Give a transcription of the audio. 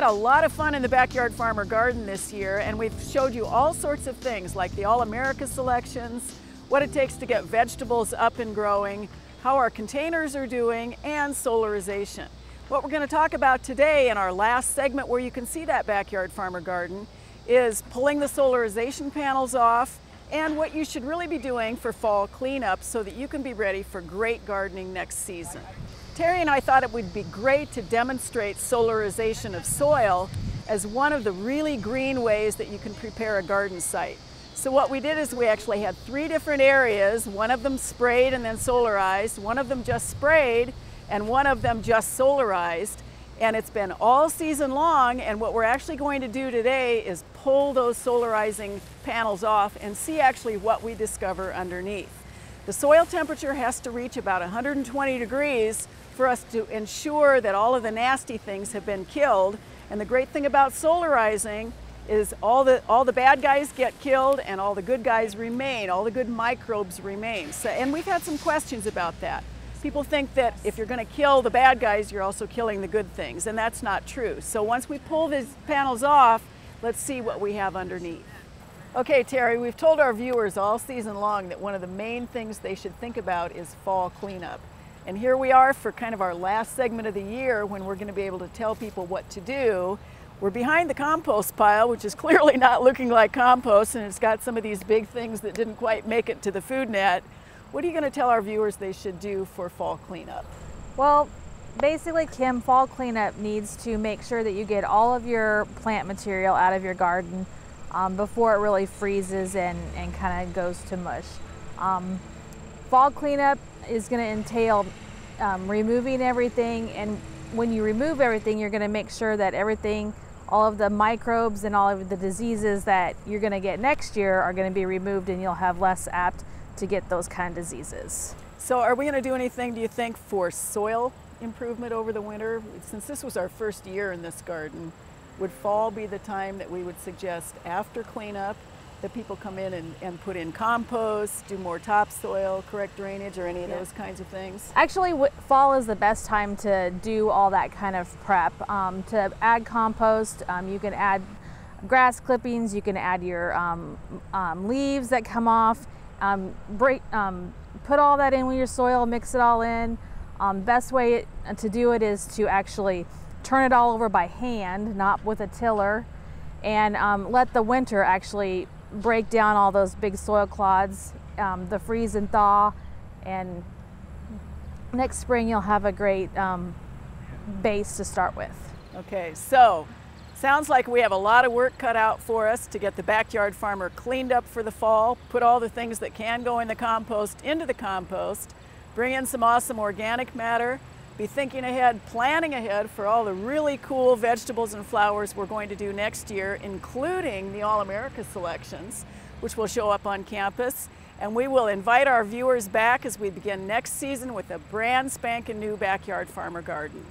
had a lot of fun in the Backyard Farmer Garden this year, and we've showed you all sorts of things like the All-America selections, what it takes to get vegetables up and growing, how our containers are doing, and solarization. What we're going to talk about today in our last segment where you can see that Backyard Farmer Garden is pulling the solarization panels off and what you should really be doing for fall cleanup so that you can be ready for great gardening next season. Terri and I thought it would be great to demonstrate solarization of soil as one of the really green ways that you can prepare a garden site. So what we did is we actually had 3 different areas, one of them sprayed and then solarized, one of them just sprayed, and one of them just solarized. And it's been all season long, and what we're actually going to do today is pull those solarizing panels off and see actually what we discover underneath. The soil temperature has to reach about 120 degrees for us to ensure that all of the nasty things have been killed. And the great thing about solarizing is all the bad guys get killed and all the good guys remain, all the good microbes remain. So, and we've had some questions about that. People think that if you're going to kill the bad guys, you're also killing the good things, and that's not true. So once we pull these panels off, let's see what we have underneath. Okay, Terri, we've told our viewers all season long that one of the main things they should think about is fall cleanup. And here we are for kind of our last segment of the year when we're going to be able to tell people what to do. We're behind the compost pile, which is clearly not looking like compost, and it's got some of these big things that didn't quite make it to the food net. What are you going to tell our viewers they should do for fall cleanup? Well, basically, Kim, fall cleanup needs to make sure that you get all of your plant material out of your garden before it really freezes and kind of goes to mush. Fall cleanup is going to entail removing everything, and when you remove everything, you're going to make sure that everything, all of the microbes and all of the diseases that you're going to get next year are going to be removed, and you'll have less apt to get those kind of diseases. So are we going to do anything, do you think, for soil improvement over the winter? Since this was our first year in this garden, would fall be the time that we would suggest after cleanup that people come in and put in compost, do more topsoil, correct drainage, or any of those kinds of things? Actually, fall is the best time to do all that kind of prep. To add compost, you can add grass clippings, you can add your leaves that come off. Put all that in with your soil, mix it all in. Best way to do it is to actually turn it all over by hand, not with a tiller, and let the winter actually break down all those big soil clods, the freeze and thaw, and next spring you'll have a great base to start with. Okay, so sounds like we have a lot of work cut out for us to get the Backyard Farmer cleaned up for the fall, put all the things that can go in the compost into the compost, bring in some awesome organic matter, be thinking ahead, planning ahead for all the really cool vegetables and flowers we're going to do next year, including the All-America selections, which will show up on campus. And we will invite our viewers back as we begin next season with a brand spanking new Backyard Farmer Garden.